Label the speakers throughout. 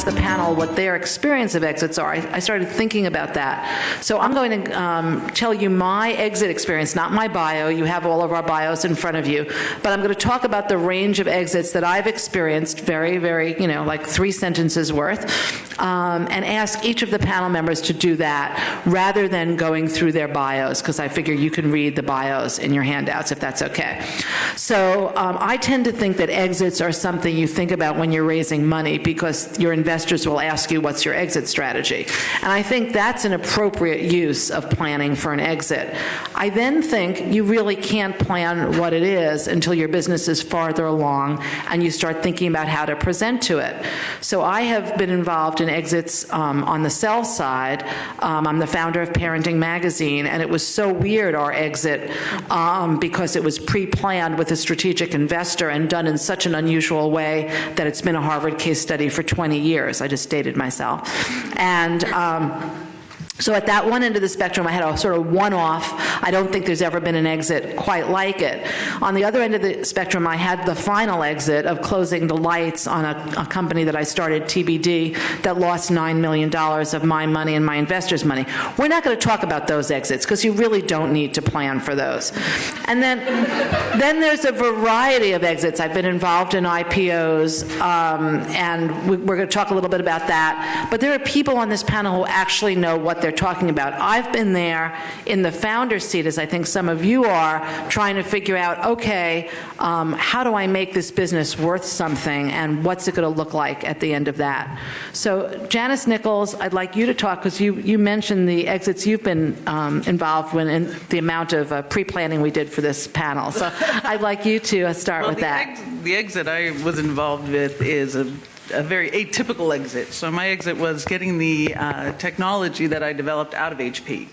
Speaker 1: the panel what their experience of exits are, I started thinking about that. So I'm going to tell you my exit experience, not my bio. You have all of our bios in front of you. But I'm going to talk about the range of exits that I've experienced, very, very, like 3 sentences worth, and ask each of the panel members to do that rather than going through their bios, because I figure you can read the bios in your handouts if that's okay. So I tend to think that exits are something you think about when you're raising money, because your investors will ask you what's your exit strategy. And I think that's an appropriate use of planning for an exit. I then think you really can't plan what it is until your business is farther along and you start thinking about how to present to it. So I have been involved in exits on the sell side. I'm the founder of Parenting Magazine, and it was so weird, our exit, because it was pre-planned with a strategic investor and done in such an unusual way that it's been a Harvard case study for 20 years. I just dated myself. And so at that one end of the spectrum, I had a sort of one-off. I don't think there's ever been an exit quite like it. On the other end of the spectrum, I had the final exit of closing the lights on a company that I started, TBD, that lost $9 million of my money and my investors' money. We're not going to talk about those exits because you really don't need to plan for those. And then there's a variety of exits. I've been involved in IPOs, and we're going to talk a little bit about that. But there are people on this panel who actually know what they're talking about. I've been there in the founder seat, as I think some of you are, trying to figure out, okay, how do I make this business worth something, and what's it going to look like at the end of that? So Janice Nichols, I'd like you to talk, because you mentioned the exits you've been involved in and the amount of pre-planning we did for this panel. So I'd like you to start with that.
Speaker 2: The exit I was involved with is a very atypical exit. So my exit was getting the technology that I developed out of HP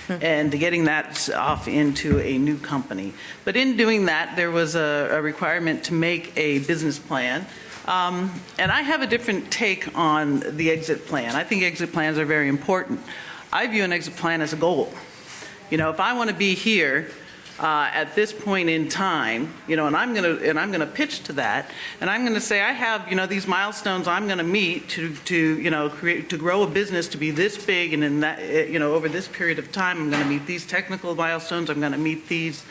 Speaker 2: and getting that off into a new company. But in doing that, there was a requirement to make a business plan. And I have a different take on the exit plan. I think exit plans are very important. I view an exit plan as a goal. If I want to be here at this point in time, and I'm going to pitch to that, and I'm going to say I have these milestones I'm going to meet to grow a business to be this big, and in that over this period of time I'm going to meet these technical milestones, I'm going to meet these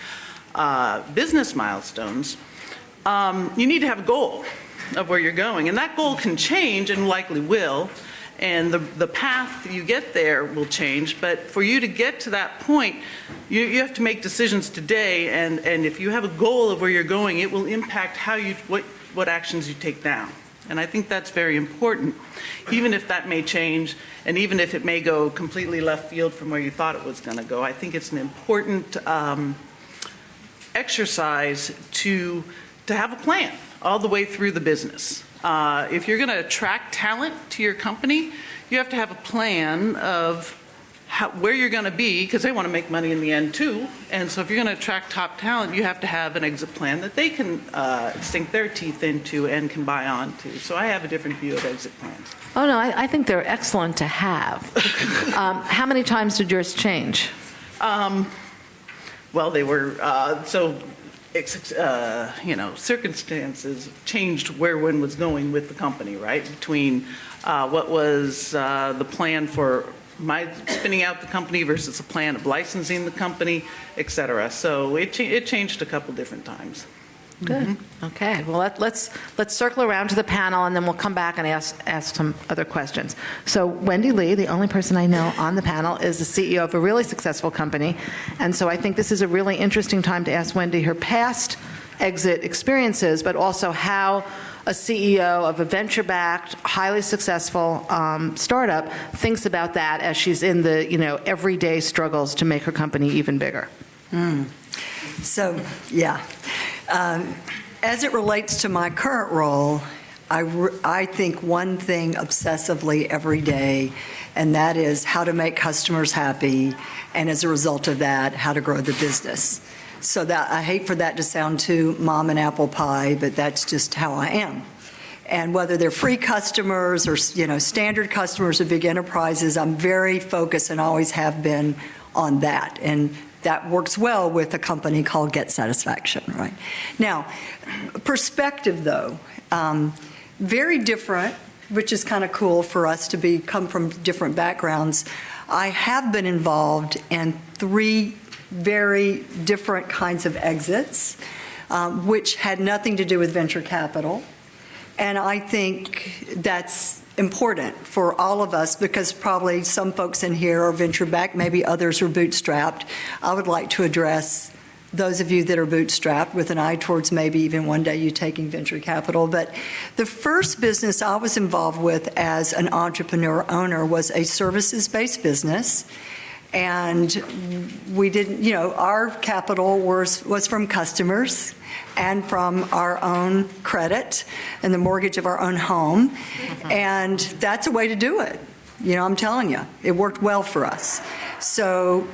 Speaker 2: business milestones. You need to have a goal of where you're going, and that goal can change and likely will. And the path you get there will change, but for you to get to that point, you have to make decisions today, and if you have a goal of where you're going, it will impact what actions you take down. And I think that's very important, even if that may change, and even if it may go completely left field from where you thought it was going to go. I think it's an important exercise to have a plan all the way through the business. If you're going to attract talent to your company, you have to have a plan of where you're going to be, because they want to make money in the end too. And so if you're going to attract top talent, you have to have an exit plan that they can sink their teeth into and can buy on to. So I have a different view of exit plans.
Speaker 1: Oh, no, I think they're excellent to have. How many times did yours change?
Speaker 2: Well, they were circumstances changed where one was going with the company, right? Between what was the plan for my spinning out the company versus a plan of licensing the company, et cetera. So it changed a couple different times.
Speaker 1: Good. Mm-hmm. Okay. Well, let's circle around to the panel, and then we'll come back and ask some other questions. So Wendy Lee, the only person I know on the panel, is the CEO of a really successful company, and so I think this is a really interesting time to ask Wendy her past exit experiences, but also how a CEO of a venture-backed, highly successful startup thinks about that as she's in the everyday struggles to make her company even bigger.
Speaker 3: So, yeah. As it relates to my current role, I think one thing obsessively every day, and that is how to make customers happy, and as a result of that, how to grow the business. So that I hate for that to sound too mom and apple pie, but that's just how I am. And whether they're free customers or standard customers of big enterprises, I'm very focused and always have been on that. And that works well with a company called Get Satisfaction, right? Now, perspective, though, very different which is kind of cool for us to come from different backgrounds. I have been involved in 3 very different kinds of exits, which had nothing to do with venture capital. And I think that's important for all of us because probably some folks in here are venture-backed, maybe others are bootstrapped. I would like to address those of you that are bootstrapped with an eye towards maybe even one day you taking venture capital. But the first business I was involved with as an entrepreneur owner was a services-based business. And we didn't, our capital was from customers and from our own credit and the mortgage of our own home. And that's a way to do it. I'm telling you, it worked well for us. So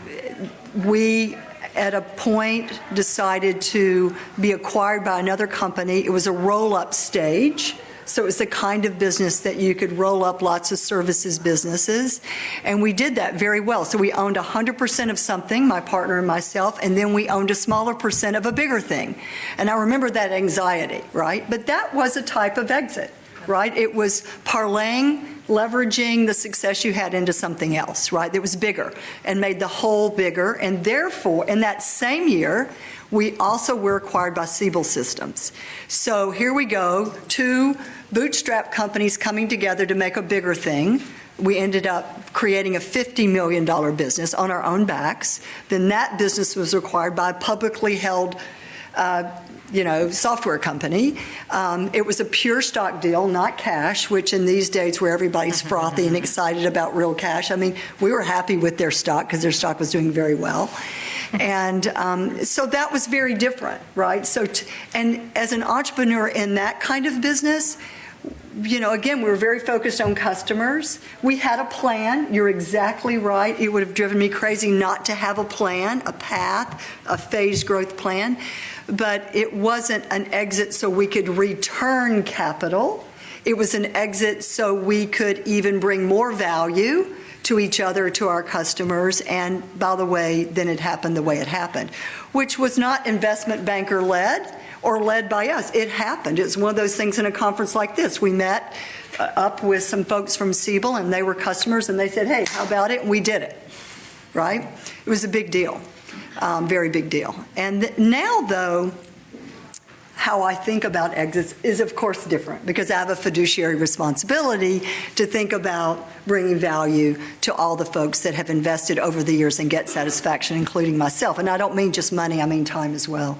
Speaker 3: we, at a point, decided to be acquired by another company. It was a roll-up stage. So it was the kind of business that you could roll up lots of services businesses. And we did that very well. So we owned 100% of something, my partner and myself, and then we owned a smaller percent of a bigger thing. And I remember that anxiety, right? But that was a type of exit, right? It was parlaying, leveraging the success you had into something else, right? That was bigger and made the whole bigger. And therefore, in that same year, we also were acquired by Siebel Systems. So here we go, 2 bootstrap companies coming together to make a bigger thing. We ended up creating a $50 million business on our own backs. Then that business was acquired by a publicly held software company. It was a pure stock deal, not cash, which in these days where everybody's frothy and excited about real cash, we were happy with their stock because their stock was doing very well. And so that was very different, right? And as an entrepreneur in that kind of business, again, we were very focused on customers. We had a plan. You're exactly right. It would have driven me crazy not to have a plan, a path, a phased growth plan. But it wasn't an exit so we could return capital. It was an exit so we could even bring more value to each other, to our customers, and by the way, then it happened the way it happened, which was not investment banker led or led by us. It happened. It was one of those things in a conference like this. We met up with some folks from Siebel, and they were customers, and they said, hey, how about it? And we did it, right? It was a big deal, very big deal. And now, though, how I think about exits is, of course, different because I have a fiduciary responsibility to think about bringing value to all the folks that have invested over the years and get satisfaction, including myself. And I don't mean just money, I mean time as well.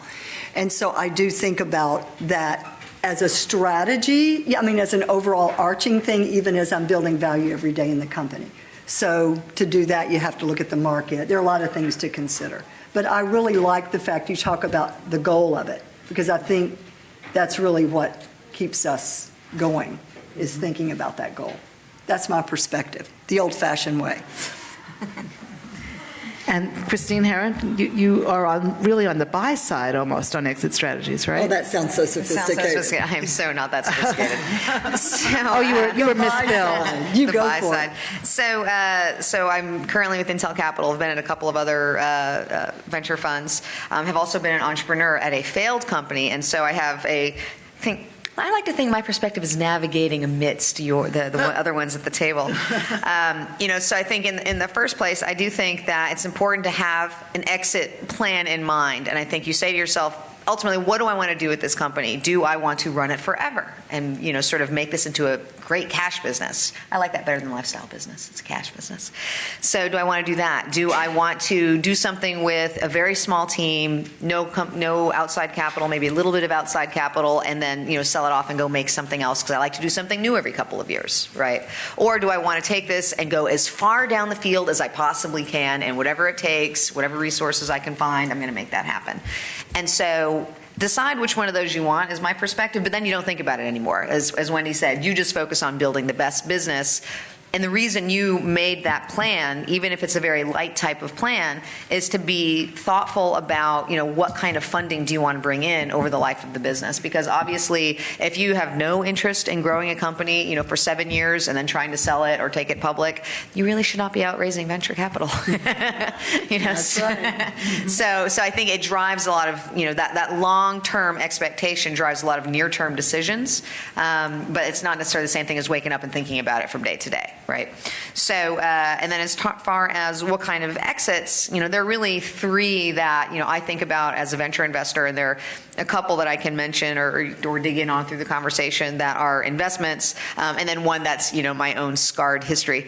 Speaker 3: And so I do think about that as a strategy, as an overall arching thing, even as I'm building value every day in the company. So to do that, you have to look at the market. There are a lot of things to consider. But I really like the fact you talk about the goal of it, because I think that's really what keeps us going, is thinking about that goal. That's my perspective, the old-fashioned way.
Speaker 1: And Christine Heron, you are really on the buy side almost on exit strategies, right?
Speaker 3: Oh, that sounds so sophisticated.
Speaker 4: I am so not that sophisticated.
Speaker 1: You were Miss Bill.
Speaker 3: You
Speaker 4: the
Speaker 3: go
Speaker 4: buy
Speaker 3: for
Speaker 4: side.
Speaker 3: it.
Speaker 4: So I'm currently with Intel Capital. I've been at a couple of other venture funds. Have also been an entrepreneur at a failed company, and so I have I like to think my perspective is navigating amidst the other ones at the table. So I think in the first place, I do think that it's important to have an exit plan in mind. And I think you say to yourself, ultimately, what do I want to do with this company? Do I want to run it forever and, sort of make this into a great cash business? I like that better than lifestyle business. It's a cash business. So do I want to do that? Do I want to do something with a very small team, no outside capital, maybe a little bit of outside capital, and then, sell it off and go make something else because I like to do something new every couple of years, right? Or do I want to take this and go as far down the field as I possibly can, and whatever it takes, whatever resources I can find, I'm going to make that happen. And so decide which one of those you want is my perspective, but then you don't think about it anymore. As Wendy said, you just focus on building the best business And the reason you made that plan, even if it's a very light type of plan, is to be thoughtful about, what kind of funding do you want to bring in over the life of the business? Because obviously, if you have no interest in growing a company, for 7 years and then trying to sell it or take it public, you really should not be out raising venture capital.
Speaker 3: That's right.
Speaker 4: So I think it drives a lot of, that long-term expectation drives a lot of near-term decisions, but it's not necessarily the same thing as waking up and thinking about it from day to day, right? So, and then as far as what kind of exits, there are really three that, I think about as a venture investor, and there are a couple that I can mention or dig in on through the conversation that are investments, and then one that's, my own scarred history.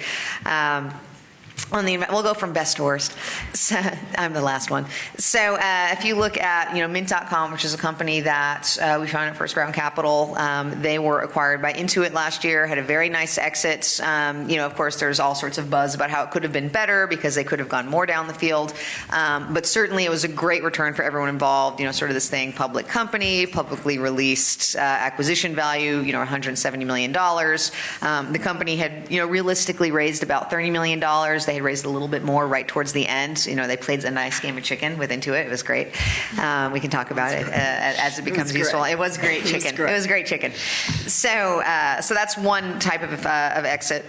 Speaker 4: We'll go from best to worst. So, I'm the last one. So if you look at Mint.com, which is a company that we found at First Round Capital, they were acquired by Intuit last year, had a very nice exit. Of course, there's all sorts of buzz about how it could have been better because they could have gone more down the field. But certainly it was a great return for everyone involved. Sort of this thing, public company, publicly released acquisition value, $170 million. The company had, realistically raised about $30 million. They had raised a little bit more right towards the end. They played a nice game of chicken with Intuit. It was great. We can talk about it as it becomes useful. It was great chicken. It was great chicken. So that's one type of exit.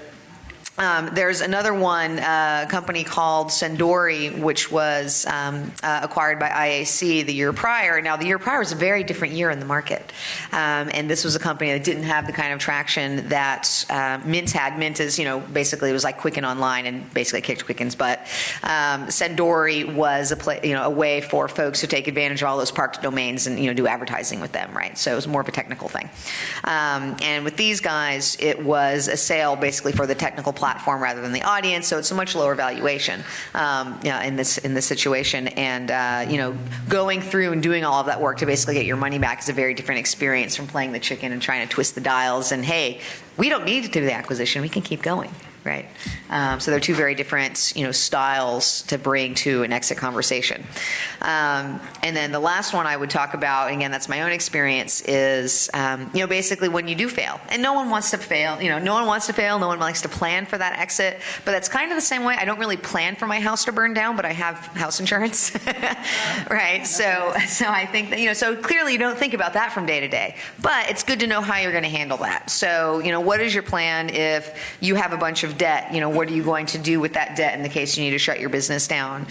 Speaker 4: There's another one, a company called Sendori, which was acquired by IAC the year prior. Now, the year prior was a very different year in the market. And this was a company that didn't have the kind of traction that Mint had. Mint is, basically it was like Quicken Online and basically kicked Quicken's butt. Sendori was a way for folks to take advantage of all those parked domains and, do advertising with them, right? So it was more of a technical thing. And with these guys, it was a sale basically for the technical platform rather than the audience, so it's a much lower valuation in this situation. And going through and doing all of that work to basically get your money back is a very different experience from playing the chicken and trying to twist the dials. And hey, we don't need to do the acquisition; we can keep going. Right. So they're two very different, styles to bring to an exit conversation. And then the last one I would talk about, again, that's my own experience, is, basically when you do fail. And no one wants to fail. No one wants to fail. No one likes to plan for that exit. But that's kind of the same way. I don't really plan for my house to burn down, but I have house insurance. Right. So I think that, so clearly you don't think about that from day to day. But it's good to know how you're going to handle that. So, what is your plan if you have a bunch of debt? What are you going to do with that debt in the case you need to shut your business down?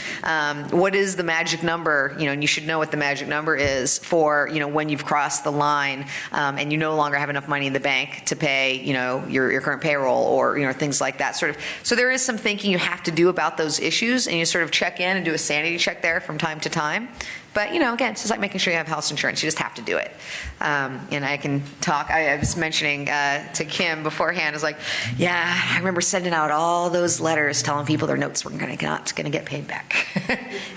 Speaker 4: What is the magic number? And you should know what the magic number is for, when you've crossed the line and you no longer have enough money in the bank to pay, your current payroll or, things like that sort of. So there is some thinking you have to do about those issues, and you sort of check in and do a sanity check there from time to time. But, again, it's just like making sure you have health insurance. You just have to do it. And I can talk. I was mentioning to Kim beforehand, I was like, yeah, I remember sending out all those letters telling people their notes were not going to get paid back.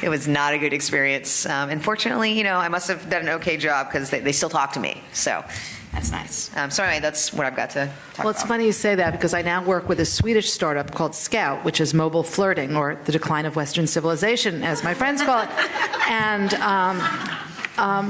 Speaker 4: It was not a good experience. Unfortunately, I must have done an okay job because they still talk to me. So that's nice. So anyway, that's what I've got to talk about.
Speaker 1: Well, it's funny you say that because I now work with a Swedish startup called Scout, which is mobile flirting, or the decline of Western civilization, as my friends call it. And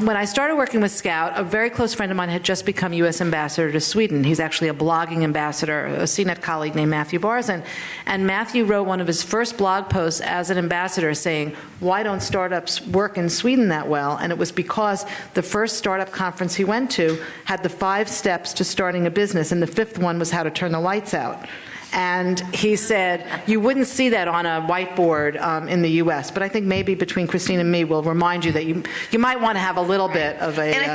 Speaker 1: when I started working with Scout, a very close friend of mine had just become U.S. ambassador to Sweden. He's actually a blogging ambassador, a CNET colleague named Matthew Barzan. And Matthew wrote one of his first blog posts as an ambassador saying, why don't startups work in Sweden that well? And it was because the first startup conference he went to had the 5 steps to starting a business, and the 5th one was how to turn the lights out. And he said, you wouldn't see that on a whiteboard in the U.S., but I think maybe between Christine and me we'll remind you that you might want to have a little bit of a...
Speaker 4: And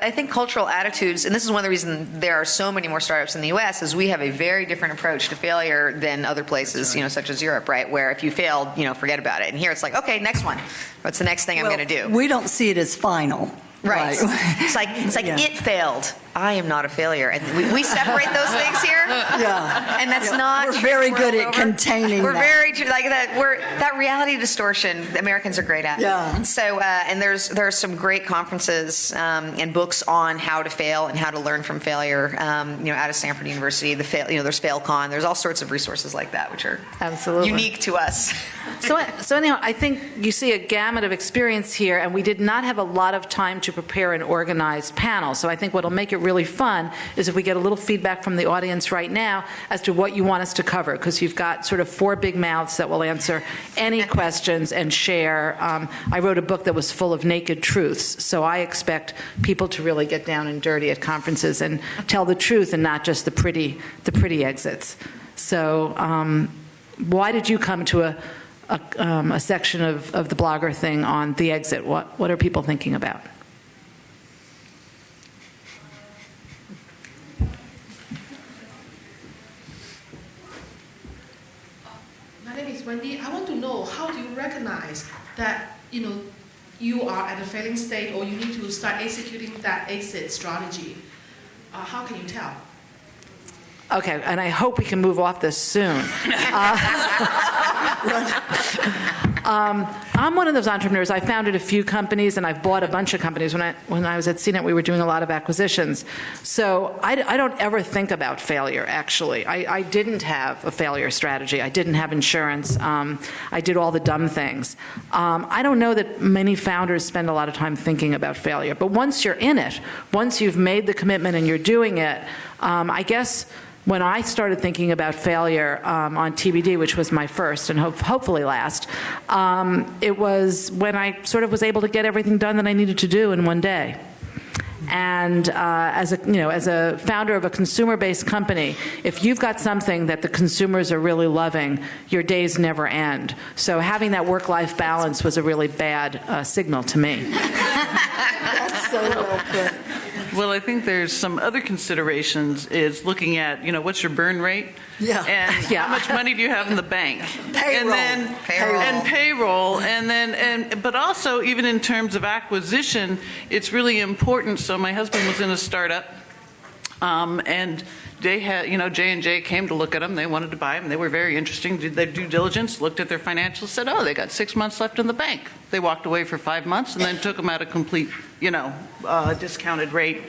Speaker 4: I think cultural attitudes, and this is one of the reasons there are so many more startups in the U.S., is we have a very different approach to failure than other places, such as Europe, right, where if you failed, forget about it. And here it's like, okay, next one. What's the next thing I'm going to do?
Speaker 3: We don't see it as final.
Speaker 4: Right. It's like yeah. It failed. I am not a failure. And we separate those things here.
Speaker 3: Yeah.
Speaker 4: And that's not.
Speaker 3: We're very good at containing
Speaker 4: We're
Speaker 3: that.
Speaker 4: very like that. That reality distortion. The Americans are great at.
Speaker 3: Yeah.
Speaker 4: So and there are some great conferences and books on how to fail and how to learn from failure. Out of Stanford University, there's FailCon. There's all sorts of resources like that, which are
Speaker 1: absolutely
Speaker 4: unique to us.
Speaker 1: So anyhow, I think you see a gamut of experience here, and we did not have a lot of time to prepare an organized panel. So I think what'll make it really fun is if we get a little feedback from the audience right now as to what you want us to cover, because you've got sort of 4 big mouths that will answer any questions and share. I wrote a book that was full of naked truths, so I expect people to really get down and dirty at conferences and tell the truth and not just the pretty exits. So why did you come to a section of the BlogHer thing on the exit? What are people thinking about?
Speaker 5: My name is Wendy. I want to know, how do you recognize that you are at a failing state, or you need to start executing that exit strategy? How can you tell?
Speaker 1: Okay, and I hope we can move off this soon. I'm one of those entrepreneurs. I founded a few companies, and I've bought a bunch of companies. When I was at CNET, we were doing a lot of acquisitions. So I don't ever think about failure, actually. I didn't have a failure strategy. I didn't have insurance. I did all the dumb things. I don't know that many founders spend a lot of time thinking about failure. But once you're in it, once you've made the commitment and you're doing it, I guess when I started thinking about failure on TBD, which was my first and hopefully last, it was when I sort of was able to get everything done that I needed to do in one day. And as a founder of a consumer-based company, if you've got something that the consumers are really loving, your days never end. So having that work-life balance was a really bad signal to me.
Speaker 3: That's so well put.
Speaker 2: Well, I think there's some other considerations is looking at, what's your burn rate?
Speaker 3: Yeah.
Speaker 2: And how much money do you have in the bank?
Speaker 3: Payroll.
Speaker 2: And then payroll. But also, even in terms of acquisition, it's really important. So my husband was in a startup, and they had, J&J came to look at them. They wanted to buy them. They were very interesting. Did their due diligence, looked at their financials, said, oh, they got 6 months left in the bank. They walked away for 5 months and then took them at a complete, discounted rate,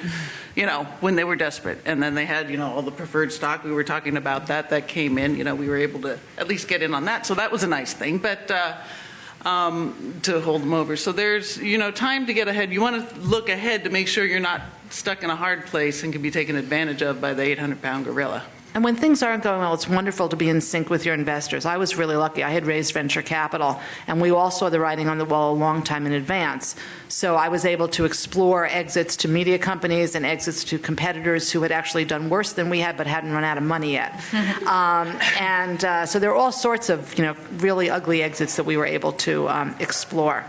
Speaker 2: when they were desperate. And then they had, all the preferred stock. We were talking about that came in. We were able to at least get in on that. So that was a nice thing. But to hold them over. So there's, time to get ahead. You want to look ahead to make sure you're not stuck in a hard place and can be taken advantage of by the 800-pound gorilla.
Speaker 1: And when things aren't going well, it's wonderful to be in sync with your investors. I was really lucky. I had raised venture capital, and we all saw the writing on the wall a long time in advance. So I was able to explore exits to media companies and exits to competitors who had actually done worse than we had but hadn't run out of money yet. So there are all sorts of really ugly exits that we were able to explore.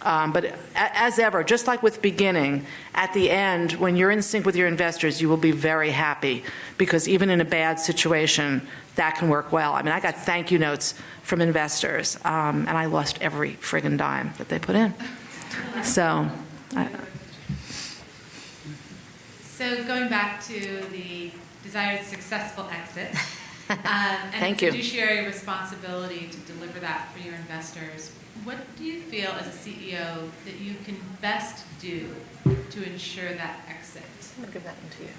Speaker 1: But as ever, just like with beginning, at the end, when you're in sync with your investors, you will be very happy, because even in a bad situation, that can work well. I mean, I got thank you notes from investors, and I lost every friggin' dime that they put in. So
Speaker 6: going back to the desired successful exit, and
Speaker 1: Thank
Speaker 6: the
Speaker 1: you.
Speaker 6: fiduciary responsibility to deliver that for your investors, what do you feel as a CEO that you can best do to ensure that exit?
Speaker 4: I'm going to give that one to you.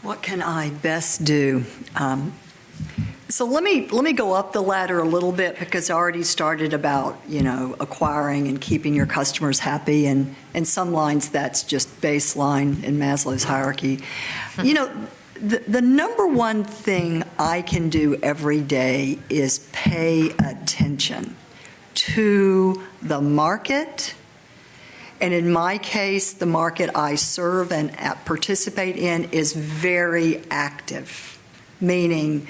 Speaker 3: What can I best do? So let me go up the ladder a little bit, because I already started about acquiring and keeping your customers happy, and in some lines that's just baseline in Maslow's hierarchy. The number one thing I can do every day is pay attention to the market. And in my case, the market I serve and participate in is very active, meaning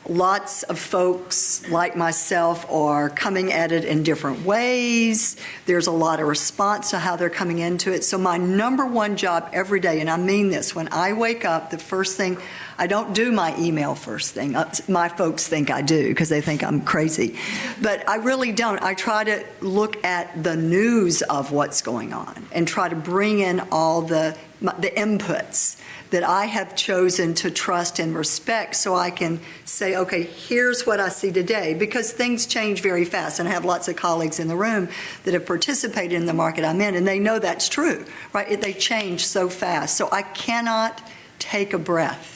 Speaker 3: lots of folks like myself are coming at it in different ways. There's a lot of response to how they're coming into it. So my number one job every day, and I mean this, when I wake up, the first thing, I don't do my email first thing. My folks think I do, because they think I'm crazy. But I really don't. I try to look at the news of what's going on and try to bring in all the inputs that I have chosen to trust and respect, so I can say, okay, here's what I see today, because things change very fast. And I have lots of colleagues in the room that have participated in the market I'm in, and they know that's true, right? They change so fast. So I cannot take a breath.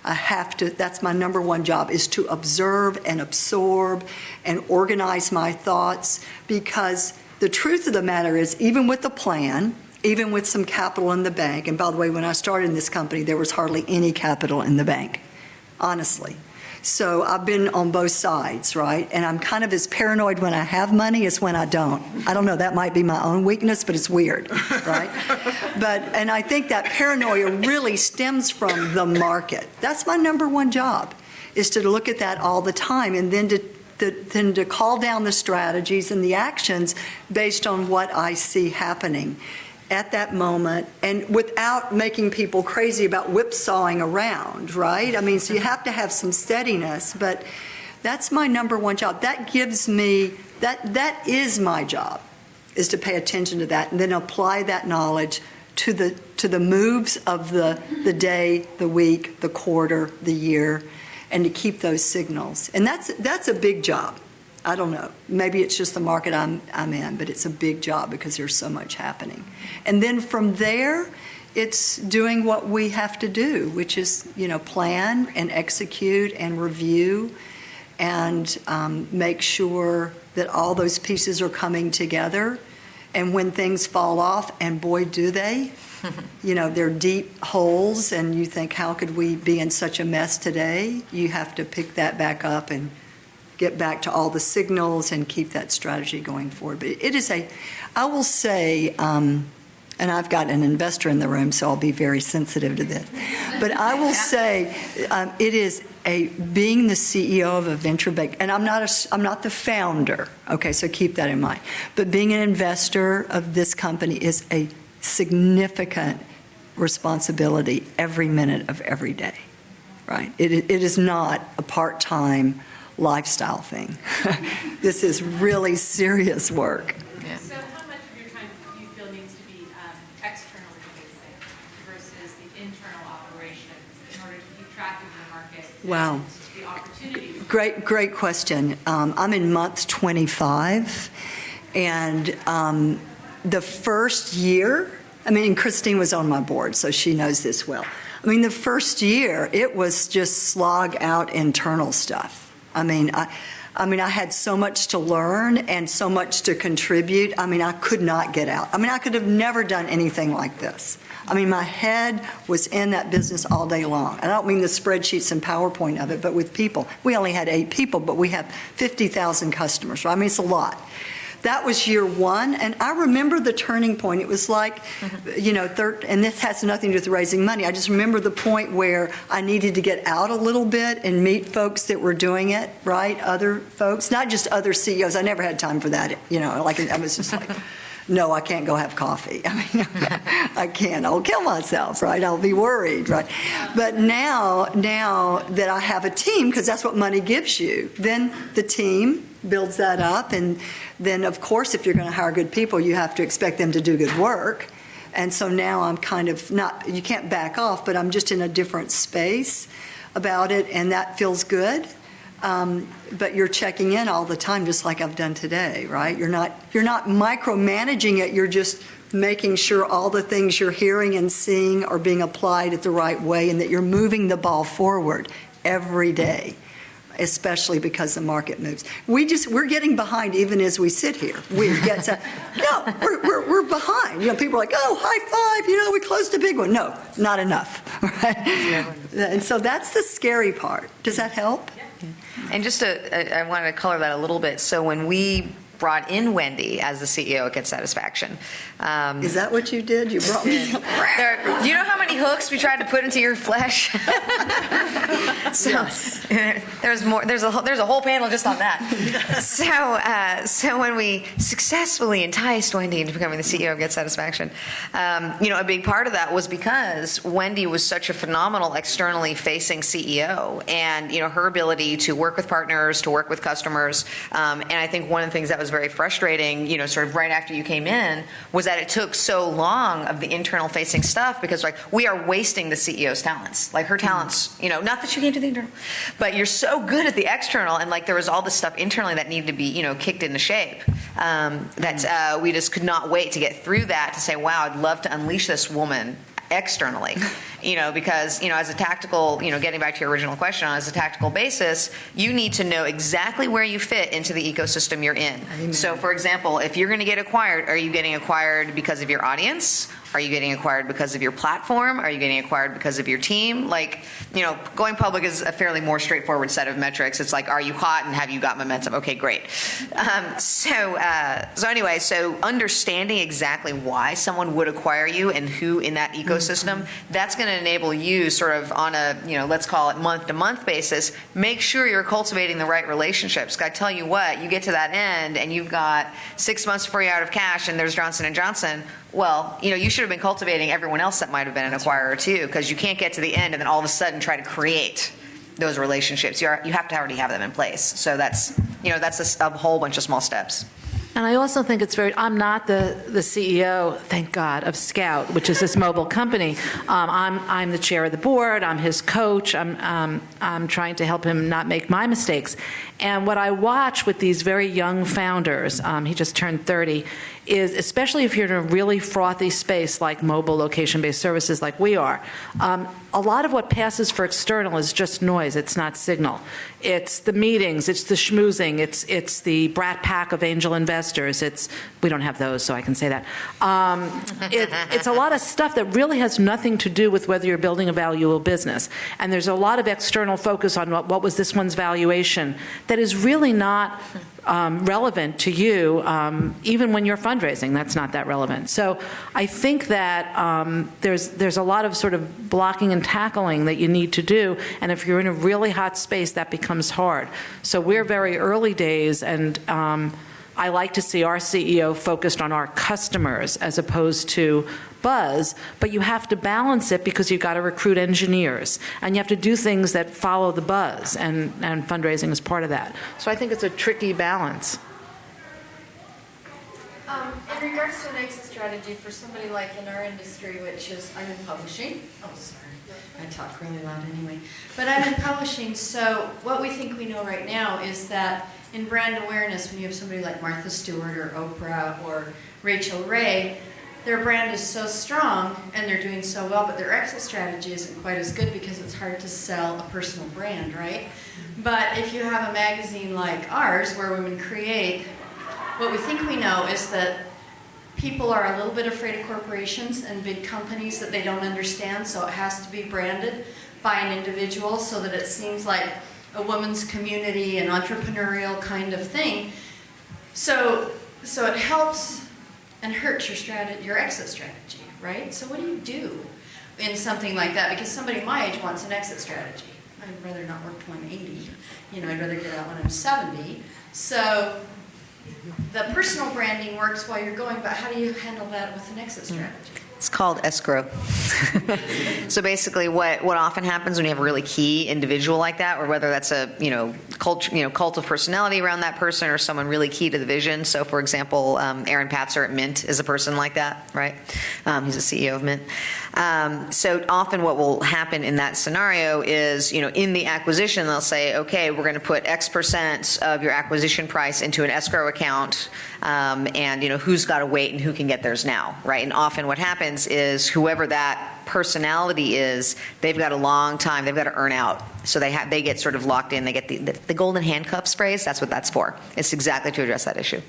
Speaker 3: I have to, that's my number one job, is to observe and absorb and organize my thoughts, because the truth of the matter is, even with the plan, even with some capital in the bank. And by the way, when I started in this company, there was hardly any capital in the bank, honestly. So I've been on both sides, right? And I'm kind of as paranoid when I have money as when I don't. I don't know, that might be my own weakness, but it's weird, right? And I think that paranoia really stems from the market. That's my number one job, is to look at that all the time, and then to call down the strategies and the actions based on what I see happening at that moment, and without making people crazy about whipsawing around, right? I mean, so you have to have some steadiness, but that's my number one job. That gives me, that is my job, is to pay attention to that and then apply that knowledge to the moves of the day, the week, the quarter, the year, and to keep those signals. And that's a big job. I don't know. Maybe it's just the market I'm in, but it's a big job because there's so much happening. And then from there, it's doing what we have to do, which is, plan and execute and review and make sure that all those pieces are coming together. And when things fall off, and boy, do they, they're deep holes, and you think, how could we be in such a mess today? You have to pick that back up and get back to all the signals and keep that strategy going forward. But it is I will say, and I've got an investor in the room, so I'll be very sensitive to this, but I will say it is being the CEO of a venture bank, and I'm not the founder, okay, so keep that in mind, but being an investor of this company is a significant responsibility every minute of every day, right? It is not a part-time lifestyle thing. This is really serious work.
Speaker 6: Yeah. So how much of your time do you feel needs to be externally facing versus the internal operations in order to keep track of the market?
Speaker 3: Wow.
Speaker 6: And the opportunities?
Speaker 3: Great question. I'm in month 25, and the first year, and Christine was on my board, so she knows this well. The first year, it was just slog out internal stuff. I had so much to learn and so much to contribute. I could not get out. I could have never done anything like this. My head was in that business all day long. And I don't mean the spreadsheets and PowerPoint of it, but with people. We only had 8 people, but we have 50,000 customers. Right? It's a lot. That was year one, and I remember the turning point. It was like, and this has nothing to do with raising money. I just remember the point where I needed to get out a little bit and meet folks that were doing it, right? Other folks, not just other CEOs. I never had time for that. I was just like, no, I can't go have coffee. I can't. I'll kill myself, right? I'll be worried, right? But now that I have a team, because that's what money gives you, then the team builds that up, and then of course if you're going to hire good people, you have to expect them to do good work. And so now I'm kind of not, you can't back off, but I'm just in a different space about it, and that feels good. But you're checking in all the time, just like I've done today, right? You're not micromanaging it. You're just making sure all the things you're hearing and seeing are being applied at the right way, and that you're moving the ball forward every day, especially because the market moves. We're getting behind even as we sit here. We're behind. People are like, oh, high five, we closed a big one. No, not enough, right? And so that's the scary part. Does that help?
Speaker 4: And just I wanted to color that a little bit. So when we brought in Wendy as the CEO at Get Satisfaction.
Speaker 3: Is that what you did? You brought me?
Speaker 4: Do you know how many hooks we tried to put into your flesh? So, yes. There's more. There's a whole panel just on that. So when we successfully enticed Wendy into becoming the CEO of Get Satisfaction, a big part of that was because Wendy was such a phenomenal externally facing CEO, and her ability to work with partners, to work with customers, and I think one of the things that was very frustrating, sort of right after you came in, was that it took so long of the internal facing stuff, because we are wasting the CEO's talents. Her talents, not that you came to the internal, but you're so good at the external, and there was all this stuff internally that needed to be, kicked into shape. That we just could not wait to get through that, to say, wow, I'd love to unleash this woman externally. because, as a tactical, getting back to your original question, as a tactical basis, you need to know exactly where you fit into the ecosystem you're in.
Speaker 3: Amen.
Speaker 4: So, for example, if you're going to get acquired, are you getting acquired because of your audience? Are you getting acquired because of your platform? Are you getting acquired because of your team? Going public is a fairly more straightforward set of metrics. It's like, are you hot and have you got momentum? Okay, great. So understanding exactly why someone would acquire you and who in that ecosystem, that's going to enable you sort of on a, let's call it month-to-month basis, make sure you're cultivating the right relationships. I tell you what, you get to that end and you've got 6 months before you're out of cash and there's Johnson & Johnson. Well, you should have been cultivating everyone else that might have been an acquirer too, because you can't get to the end and then all of a sudden try to create those relationships. You have to already have them in place. So that's a whole bunch of small steps.
Speaker 1: And I also think it's I'm not the CEO, thank God, of Scout, which is this mobile company. I'm the chair of the board. I'm his coach. I'm trying to help him not make my mistakes. And what I watch with these very young founders, he just turned 30, is especially if you're in a really frothy space like mobile location-based services like we are, a lot of what passes for external is just noise. It's not signal. It's the meetings. It's the schmoozing. It's the brat pack of angel investors. We don't have those, so I can say that. It's a lot of stuff that really has nothing to do with whether you're building a valuable business. And there's a lot of external focus on what was this one's valuation that is really not relevant to you, even when you're fundraising. That's not that relevant. So I think that there's a lot of sort of blocking and tackling that you need to do, and if you're in a really hot space, that becomes hard. So we're very early days, and I like to see our CEO focused on our customers as opposed to buzz, but you have to balance it because you've got to recruit engineers and you have to do things that follow the buzz, and fundraising is part of that. So I think it's a tricky balance.
Speaker 7: In regards to an exit strategy for somebody like in our industry, which is, I'm in publishing. Oh, sorry. I talk really loud anyway. But I'm in publishing, so what we think we know right now is that in brand awareness, when you have somebody like Martha Stewart or Oprah or Rachel Ray, their brand is so strong and they're doing so well, but their exit strategy isn't quite as good because it's hard to sell a personal brand, right? But if you have a magazine like ours where women create, what we think we know is that people are a little bit afraid of corporations and big companies that they don't understand, so it has to be branded by an individual so that it seems like a woman's community, an entrepreneurial kind of thing. So it helps and hurts your exit strategy, right? So what do you do in something like that? Because somebody my age wants an exit strategy. I'd rather not work till I'm 80. I'd rather get out when I'm 70. So the personal branding works while you're going, but how do you handle that with an exit strategy?
Speaker 4: It's called escrow. So basically what often happens when you have a really key individual like that, or whether that's a cult of personality around that person or someone really key to the vision. So for example, Aaron Patzer at Mint is a person like that, right? He's the CEO of Mint. So often what will happen in that scenario is, in the acquisition, they'll say, okay, we're going to put X percent of your acquisition price into an escrow account, and who's got to wait and who can get theirs now, right? And often what happens is whoever that personality is, they've got a long time, they've got to earn out. So they get sort of locked in, they get the golden handcuffs phrase, that's what that's for. It's exactly to address that issue.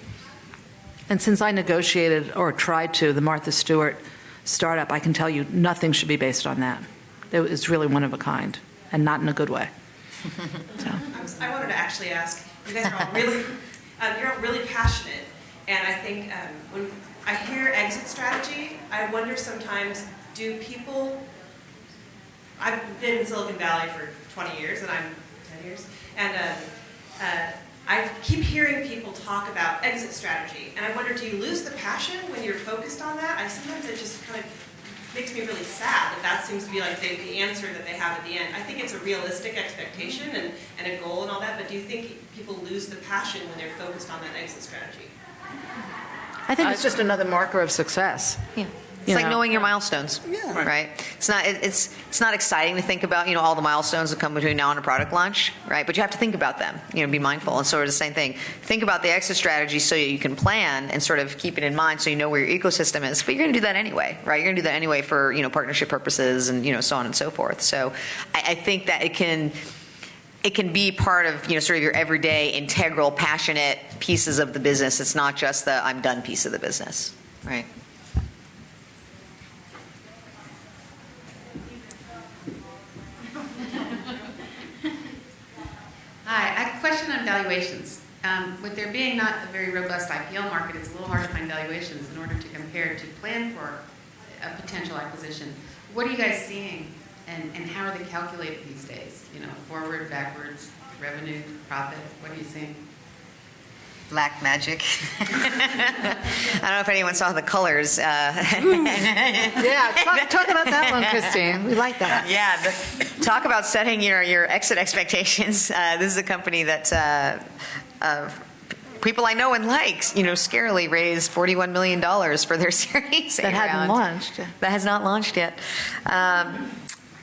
Speaker 1: And since I negotiated or tried to the Martha Stewart startup, I can tell you nothing should be based on that. It was really one of a kind, and not in a good way. So.
Speaker 8: I wanted to actually ask, you guys are all really, you're all really passionate, and I think when I hear exit strategy, I wonder sometimes, do people, I've been in Silicon Valley for 20 years, and I'm 10 years, and I keep hearing people talk about exit strategy, and I wonder, do you lose the passion when you're focused on that? Sometimes it just kind of makes me really sad that seems to be like the answer that they have at the end. I think it's a realistic expectation and a goal and all that, but do you think people lose the passion when they're focused on that exit strategy?
Speaker 1: I think it's just another marker of success.
Speaker 4: Yeah. It's like knowing your milestones, right? It's not exciting to think about, all the milestones that come between now and a product launch, right? But you have to think about them, be mindful. And sort of the same thing. Think about the exit strategy so you can plan and sort of keep it in mind so you know where your ecosystem is. But you're going to do that anyway, right? You're going to do that anyway for, partnership purposes and, so on and so forth. So I think that it can be part of, sort of your everyday, integral, passionate pieces of the business. It's not just the I'm done piece of the business, right?
Speaker 6: Hi, I have a question on valuations. With there being not a very robust IPO market, it's a little hard to find valuations in order to compare to plan for a potential acquisition. What are you guys seeing, and how are they calculated these days? Forward, backwards, revenue, profit, what are you seeing?
Speaker 4: Black magic. I don't know if anyone saw the colors.
Speaker 1: Yeah, talk about that one, Christine. We like that.
Speaker 4: Yeah, talk about setting your exit expectations. This is a company that people I know and like, scarily raised $41 million for their Series A
Speaker 1: That hadn't
Speaker 4: round.
Speaker 1: launched.
Speaker 4: That has not launched yet.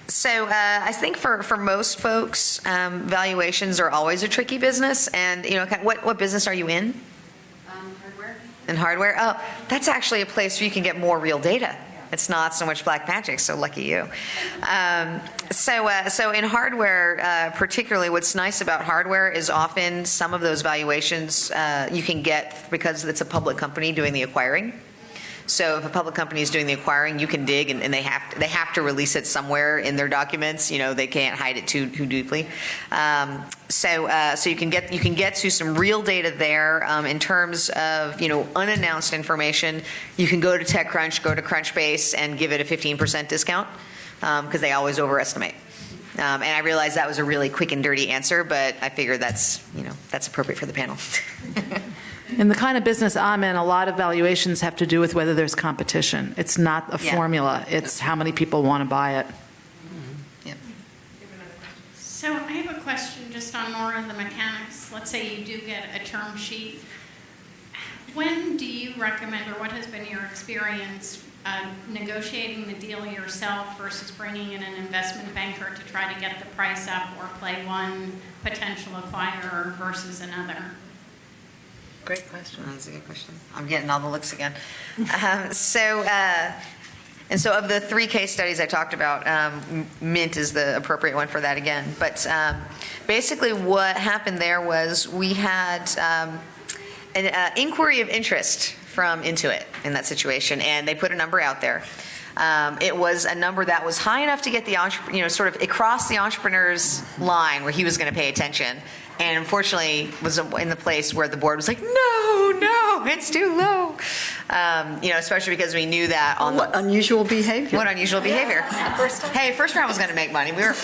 Speaker 4: So I think for most folks, valuations are always a tricky business. And what business are you in?
Speaker 6: Hardware.
Speaker 4: In hardware? Oh, that's actually a place where you can get more real data. It's not so much black magic. So lucky you. So in hardware, particularly, what's nice about hardware is often some of those valuations you can get because it's a public company doing the acquiring. So if a public company is doing the acquiring, you can dig, and they have to release it somewhere in their documents. They can't hide it too deeply. So you can get to some real data there in terms of unannounced information. You can go to TechCrunch, go to Crunchbase, and give it a 15% discount because they always overestimate. And I realized that was a really quick and dirty answer, but I figured that's appropriate for the panel.
Speaker 1: In the kind of business I'm in, a lot of valuations have to do with whether there's competition. It's not a formula. It's how many people want to buy it.
Speaker 4: Yep.
Speaker 9: So I have a question just on more of the mechanics. Let's say you do get a term sheet. When do you recommend, or what has been your experience, negotiating the deal yourself versus bringing in an investment banker to try to get the price up or play one potential acquirer versus another?
Speaker 4: Great question. That's a good question. I'm getting all the looks again. So of the 3 case studies I talked about, Mint is the appropriate one for that again. But basically what happened there was we had an inquiry of interest from Intuit in that situation, and they put a number out there. It was a number that was high enough to get the sort of across the entrepreneur's line where he was going to pay attention. And unfortunately, was in the place where the board was like, no, it's too low. Especially because we knew that on
Speaker 3: What unusual behavior.
Speaker 4: What unusual behavior. Hey, first round was going to make money. We were,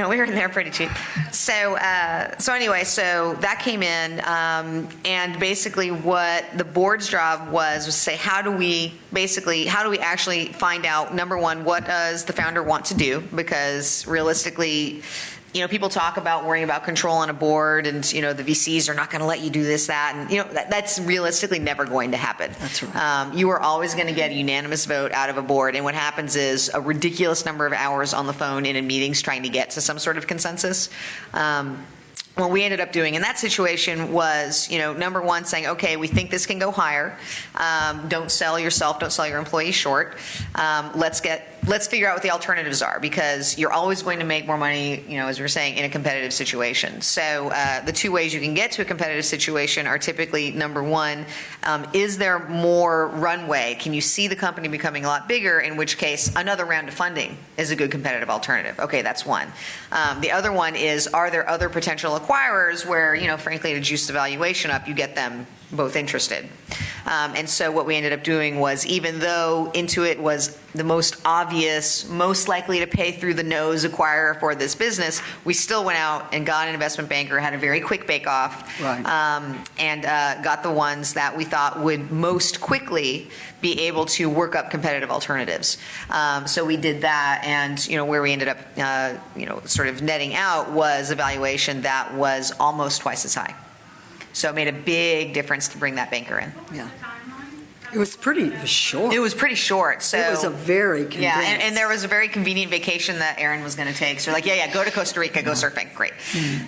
Speaker 4: we were in there pretty cheap. So anyway, so that came in, and basically what the board's job was to say, how do we actually find out, number one, what does the founder want to do? Because realistically, people talk about worrying about control on a board, and the VCs are not going to let you do this, that, and that's realistically never going to happen.
Speaker 3: That's right.
Speaker 4: You are always going to get a unanimous vote out of a board, and what happens is a ridiculous number of hours on the phone and in meetings trying to get to some sort of consensus. What we ended up doing in that situation was, number one, saying, okay, we think this can go higher. Don't sell yourself, don't sell your employees short. Let's figure out what the alternatives are, because you're always going to make more money, as we were saying, in a competitive situation. So the 2 ways you can get to a competitive situation are typically, number one, is there more runway? Can you see the company becoming a lot bigger, in which case another round of funding is a good competitive alternative? Okay, that's one. The other one is, are there other potential acquirers where, frankly, to juice the valuation up, you get them both interested. And so what we ended up doing was, even though Intuit was the most obvious, most likely to pay through the nose acquirer for this business, we still went out and got an investment banker, had a very quick bake-off, and got the ones that we thought would most quickly be able to work up competitive alternatives. So we did that, and where we ended up sort of netting out was a valuation that was almost twice as high. So it made a big difference to bring that banker in.
Speaker 3: Yeah. It was short.
Speaker 4: It was pretty short, so.
Speaker 3: It was a very convenient.
Speaker 4: Yeah, and there was a very convenient vacation that Aaron was going to take. So like, go to Costa Rica, go surfing. Great.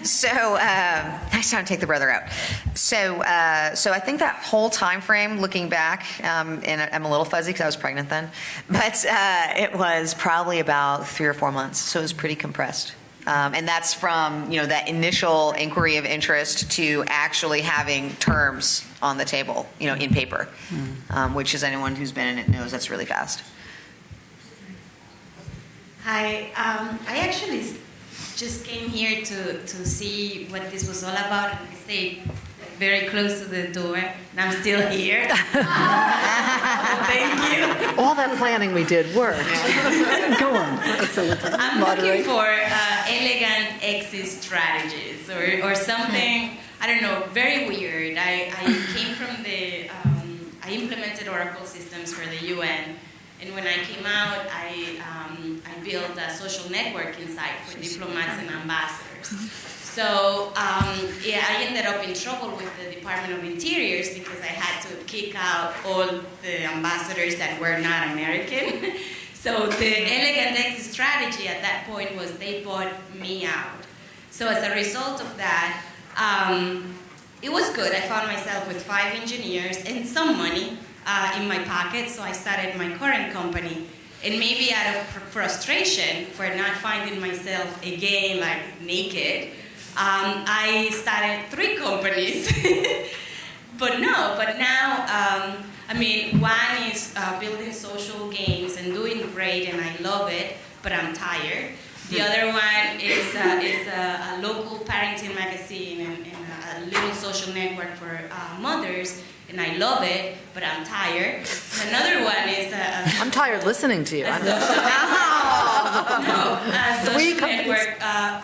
Speaker 4: So nice time to take the brother out. So I think that whole time frame, looking back, and I'm a little fuzzy because I was pregnant then, but it was probably about 3 or 4 months. So it was pretty compressed. And that's from, that initial inquiry of interest to actually having terms on the table, in paper, which is anyone who's been in it knows that's really fast.
Speaker 10: Hi, I actually just came here to see what this was all about. I stayed very close to the door, and I'm still here. Thank you.
Speaker 1: All that planning we did worked.
Speaker 3: Go on.
Speaker 10: I'm looking for elegant exit strategies or something, I don't know, very weird. I came from I implemented Oracle systems for the UN, and when I came out, I built a social networking site for diplomats and ambassadors. So I ended up in trouble with the Department of Interiors because I had to kick out all the ambassadors that were not American. So the elegant exit strategy at that point was they bought me out. So as a result of that, it was good. I found myself with 5 engineers and some money in my pocket, so I started my current company. And maybe out of frustration for not finding myself again, like naked, I started 3 companies. But now, one is building social games and doing great, and I love it, but I'm tired. The other one is a local parenting magazine and a little social network for mothers, and I love it, but I'm tired. And another one is
Speaker 1: I'm tired listening to you.
Speaker 10: a social network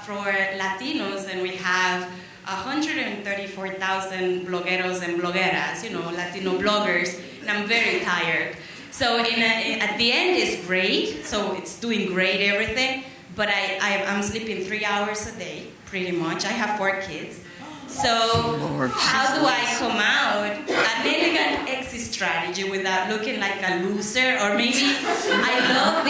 Speaker 10: for Latinos, and we have 134,000 blogueros and blogueras, Latino bloggers, and I'm very tired. So at the end it's great, so it's doing great, everything, but I'm sleeping 3 hours a day, pretty much. I have 4 kids. So how do I come out an elegant exit strategy without looking like a loser? Or maybe I love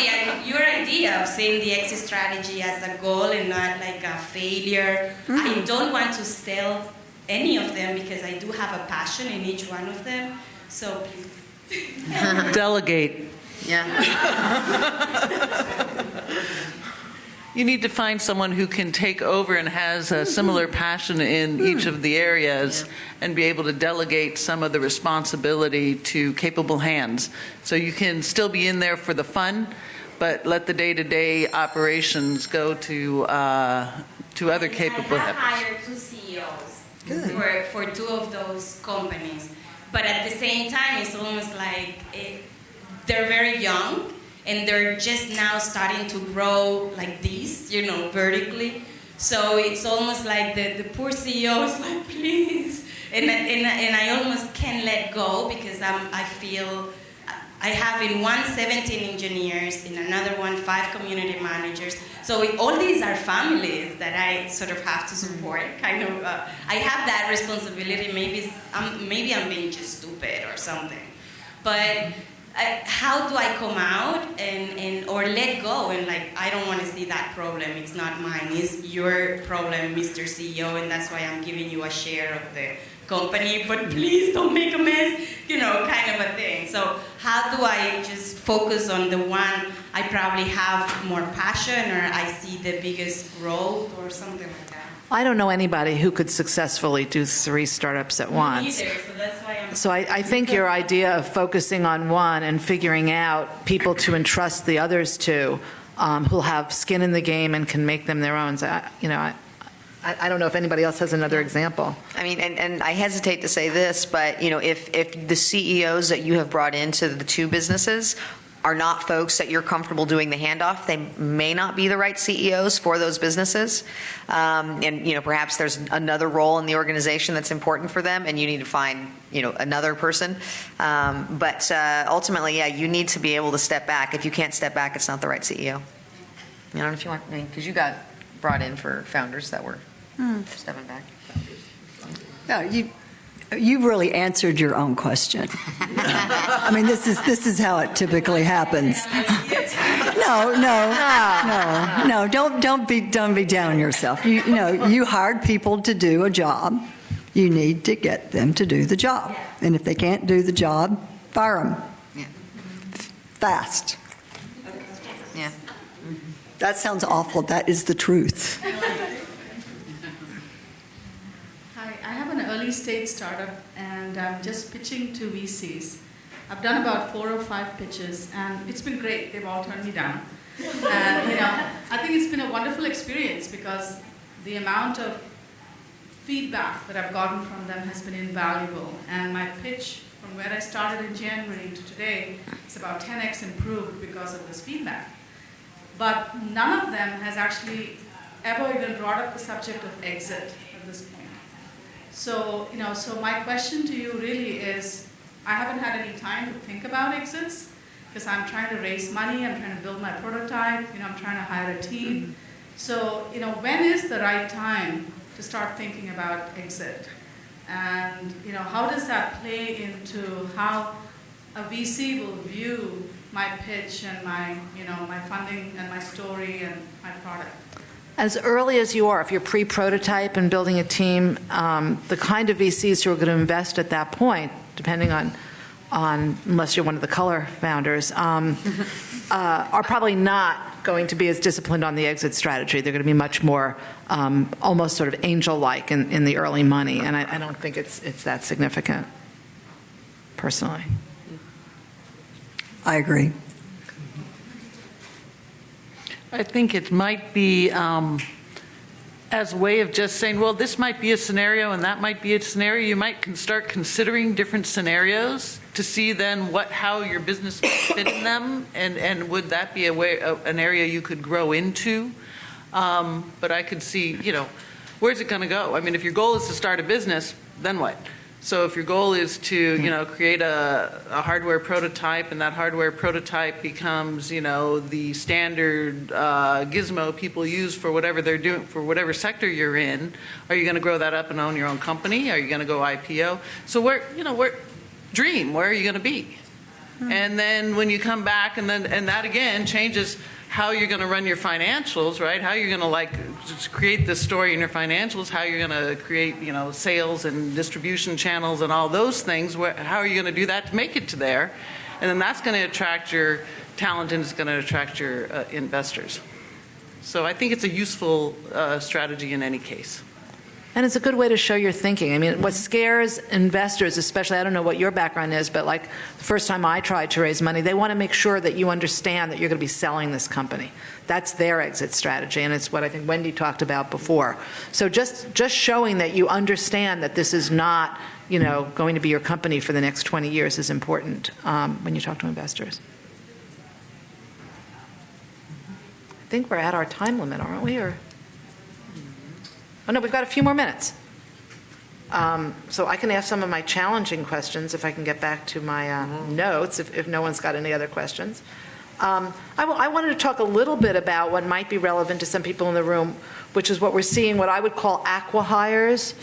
Speaker 10: your idea of seeing the exit strategy as a goal and not like a failure. I don't want to sell any of them because I do have a passion in each one of them. So please.
Speaker 2: Delegate.
Speaker 4: Yeah.
Speaker 2: You need to find someone who can take over and has a similar passion in each of the areas and be able to delegate some of the responsibility to capable hands. So you can still be in there for the fun, but let the day-to-day operations go to other capable
Speaker 10: I have
Speaker 2: hands.
Speaker 10: hired 2 CEOs for 2 of those companies. But at the same time, it's almost like they're very young, and they're just now starting to grow like this, vertically. So it's almost like the poor CEO is like, please. And I almost can't let go because I feel I have in one 17 engineers, in another one 5 community managers. So all these are families that I sort of have to support. Kind of, I have that responsibility. Maybe I'm being just stupid or something, but. How do I come out or let go and I don't want to see that problem. It's not mine. It's your problem, Mr. CEO, and that's why I'm giving you a share of the company. But please don't make a mess, kind of a thing. So how do I just focus on the one I probably have more passion or I see the biggest growth or something like that?
Speaker 1: I don't know anybody who could successfully do 3 startups at once.
Speaker 10: Me either, so that's why
Speaker 1: So I think your idea of focusing on one and figuring out people to entrust the others to, who'll have skin in the game and can make them their own. So I don't know if anybody else has another example.
Speaker 4: I mean, and I hesitate to say this, but if the CEOs that you have brought into the 2 businesses are not folks that you're comfortable doing the handoff, they may not be the right CEOs for those businesses. And perhaps there's another role in the organization that's important for them, and you need to find another person. But ultimately, you need to be able to step back. If you can't step back, it's not the right CEO. I don't know if you want, because you got brought in for founders that were stepping back.
Speaker 3: Yeah, You really answered your own question. I mean, this is how it typically happens. No. Don't be down on yourself. You hired people to do a job. You need to get them to do the job, and if they can't do the job, fire them.
Speaker 4: Yeah.
Speaker 3: Fast.
Speaker 4: Yeah.
Speaker 3: That sounds awful. That is the truth.
Speaker 11: Hi, I have an early stage startup and I'm just pitching to VCs. I've done about 4 or 5 pitches and it's been great. They've all turned me down. And I think it's been a wonderful experience because the amount of feedback that I've gotten from them has been invaluable. And my pitch from where I started in January to today is about 10x improved because of this feedback. But none of them has actually ever even brought up the subject of exit at this point. So, so my question to you really is, I haven't had any time to think about exits because I'm trying to raise money, I'm trying to build my prototype, I'm trying to hire a team. So, when is the right time to start thinking about exit? And, how does that play into how a VC will view my pitch and my, my funding and my story and my product?
Speaker 1: As early as you are, if you're pre-prototype and building a team, the kind of VCs who are going to invest at that point, depending on unless you're one of the color founders, are probably not going to be as disciplined on the exit strategy. They're going to be much more almost sort of angel-like in the early money, and I don't think it's that significant, personally.
Speaker 3: I agree.
Speaker 2: I think it might be as a way of just saying, well, this might be a scenario and that might be a scenario. You might start considering different scenarios to see then how your business would fit in them, and would that be an area you could grow into? But I could see, where's it going to go? I mean, if your goal is to start a business, then what? So if your goal is to, create a hardware prototype, and that hardware prototype becomes, the standard gizmo people use for whatever they're doing, for whatever sector you're in, are you going to grow that up and own your own company? Are you going to go IPO? So where are you going to be? And then when you come back, and that again changes how you're going to run your financials, right? How you're going to just create this story in your financials, how you're going to create, sales and distribution channels and all those things. How are you going to do that to make it to there? And then that's going to attract your talent, and it's going to attract your investors. So I think it's a useful strategy in any case.
Speaker 1: And it's a good way to show your thinking. I mean, what scares investors, especially, I don't know what your background is, but like the first time I tried to raise money, they want to make sure that you understand that you're going to be selling this company. That's their exit strategy, and it's what I think Wendy talked about before. So just showing that you understand that this is not, going to be your company for the next 20 years is important when you talk to investors. I think we're at our time limit, aren't we? Oh, no, we've got a few more minutes. So I can ask some of my challenging questions if I can get back to my notes, if no one's got any other questions. I wanted to talk a little bit about what might be relevant to some people in the room, which is what we're seeing, what I would call acqui-hires.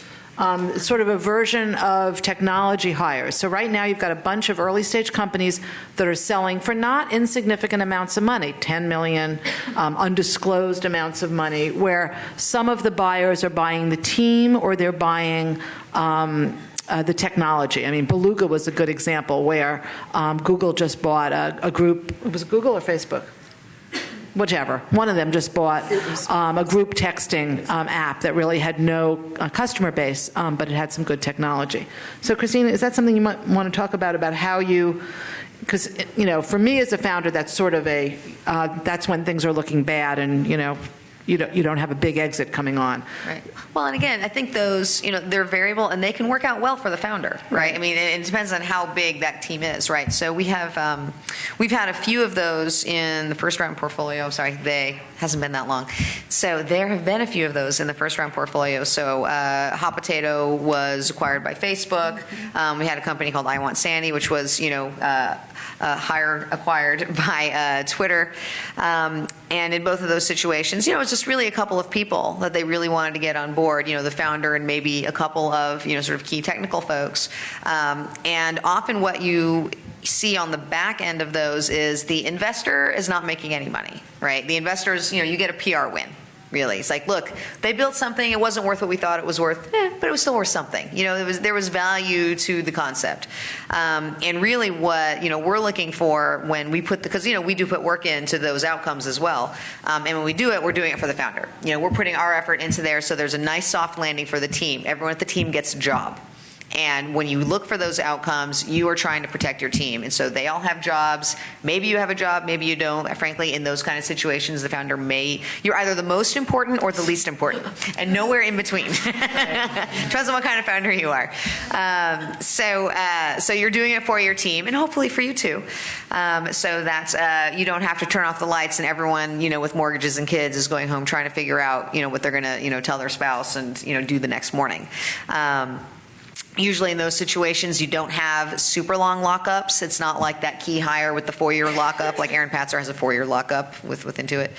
Speaker 1: It's sort of a version of technology hires. So right now you've got a bunch of early stage companies that are selling for not insignificant amounts of money, 10 million, undisclosed amounts of money, where some of the buyers are buying the team or they're buying the technology. I mean, Beluga was a good example where Google just bought a group. It was Google or Facebook? Whichever. One of them just bought a group texting app that really had no customer base, but it had some good technology. So, Christina, is that something you might want to talk about how you, because, for me as a founder, that's sort of that's when things are looking bad and, you don't have a big exit coming on.
Speaker 4: Right. Well, and again, I think those, they're variable and they can work out well for the founder, right? I mean, it depends on how big that team is, right? So we've had a few of those in the first round portfolio. Sorry, hasn't been that long. So there have been a few of those in the first round portfolio. So Hot Potato was acquired by Facebook. We had a company called I Want Sandy, which was, acquired by Twitter. And in both of those situations, it was just really a couple of people that they really wanted to get on board, the founder and maybe a couple of, sort of key technical folks. And often what you see on the back end of those is the investor is not making any money, right? The investors, you get a PR win. Really, it's like, look, they built something. It wasn't worth what we thought it was worth, but it was still worth something. There was value to the concept, and really, what we're looking for when we put because we do put work into those outcomes as well, and when we do it, we're doing it for the founder. We're putting our effort into there, so there's a nice soft landing for the team. Everyone at the team gets a job. And when you look for those outcomes, you are trying to protect your team. And so they all have jobs. Maybe you have a job, maybe you don't. Frankly, in those kind of situations, the founder you're either the most important or the least important, and nowhere in between. Depends on what kind of founder you are. So you're doing it for your team, and hopefully for you too. So that you don't have to turn off the lights and everyone, with mortgages and kids is going home trying to figure out, what they're going to, tell their spouse and, do the next morning. Usually in those situations, you don't have super long lockups. It's not like that key hire with the 4-year lockup, like Aaron Patzer has a 4-year lockup with Intuit.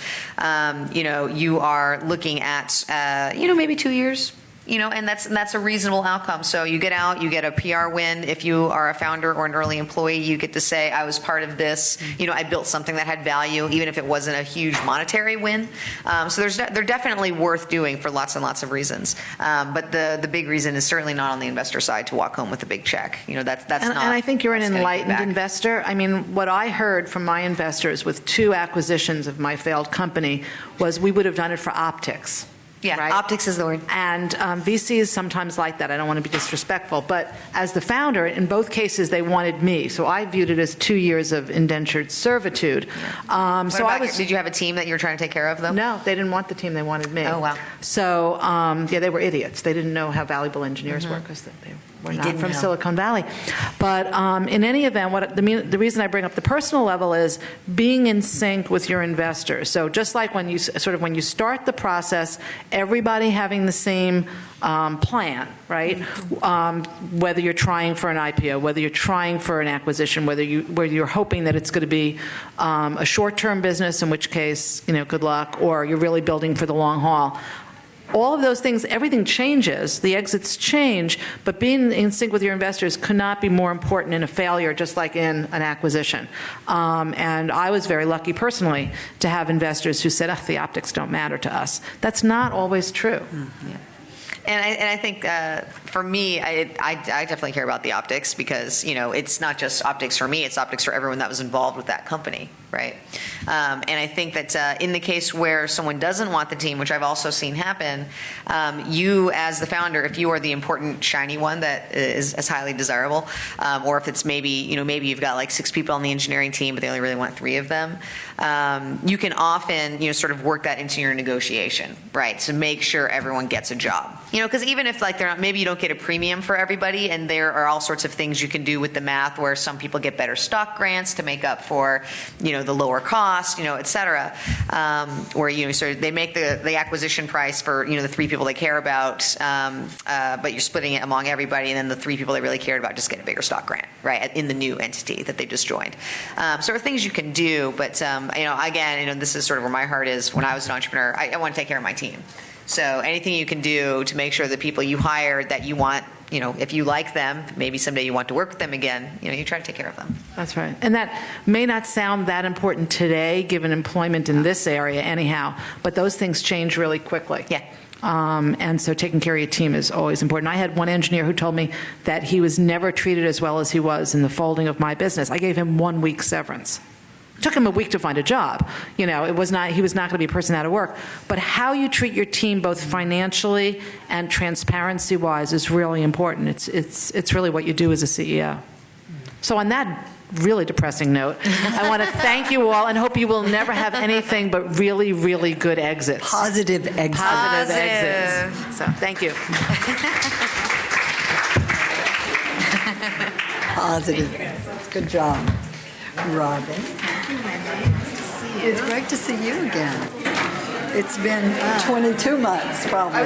Speaker 4: You are looking at, maybe 2 years. And that's a reasonable outcome. So you get out, you get a PR win. If you are a founder or an early employee, you get to say, I was part of this. I built something that had value, even if it wasn't a huge monetary win. So they're definitely worth doing for lots and lots of reasons. But the big reason is certainly not on the investor side to walk home with a big check. That's not. And
Speaker 1: I think you're an enlightened investor. I mean, what I heard from my investors with 2 acquisitions of my failed company was we would have done it for optics.
Speaker 4: Yeah,
Speaker 1: right?
Speaker 4: Optics is the word.
Speaker 1: And VCs sometimes like that. I don't want to be disrespectful. But as the founder, in both cases, they wanted me. So I viewed it as 2 years of indentured servitude.
Speaker 4: Did you have a team that you were trying to take care of, though?
Speaker 1: No, they didn't want the team. They wanted me.
Speaker 4: Oh, wow.
Speaker 1: So, they were idiots. They didn't know how valuable engineers were because they were not from Silicon Valley. But in any event, the reason I bring up the personal level is being in sync with your investors. So just like when you start the process, everybody having the same plan, right? Whether you're trying for an IPO, whether you're trying for an acquisition, whether you're hoping that it's going to be a short-term business, in which case, good luck, or you're really building for the long haul. All of those things, everything changes, the exits change, but being in sync with your investors could not be more important in a failure, just like in an acquisition. And I was very lucky personally to have investors who said, the optics don't matter to us. That's not always true.
Speaker 4: Yeah. And I think for me, I definitely care about the optics because, it's not just optics for me, it's optics for everyone that was involved with that company, right? And I think that in the case where someone doesn't want the team, which I've also seen happen, you as the founder, if you are the important shiny one that is as highly desirable, or if it's maybe you've got like 6 people on the engineering team, but they only really want 3 of them, you can often, sort of work that into your negotiation, right? To make sure everyone gets a job. Because even if they're not, maybe you don't get a premium for everybody, and there are all sorts of things you can do with the math where some people get better stock grants to make up for, the lower cost, et cetera, where, sort of they make the acquisition price for, the 3 people they care about, but you're splitting it among everybody, and then the 3 people they really cared about just get a bigger stock grant, right, in the new entity that they just joined. So there are things you can do, but, again, this is sort of where my heart is. When I was an entrepreneur, I want to take care of my team. So anything you can do to make sure the people you hire that you want, if you like them, maybe someday you want to work with them again, you try to take care of them.
Speaker 1: That's right. And that may not sound that important today, given employment in this area anyhow, but those things change really quickly.
Speaker 4: Yeah.
Speaker 1: And so taking care of your team is always important. I had one engineer who told me that he was never treated as well as he was in the folding of my business. I gave him 1 week severance. It took him a week to find a job. He was not going to be a person out of work. But how you treat your team, both financially and transparency-wise, is really important. It's really what you do as a CEO. So on that really depressing note, I want to thank you all and hope you will never have anything but really, really good exits.
Speaker 3: Positive exits.
Speaker 1: Positive exits. So thank you.
Speaker 3: Positive. Good job, Robin. It's great to see you again. It's been 22 months, probably.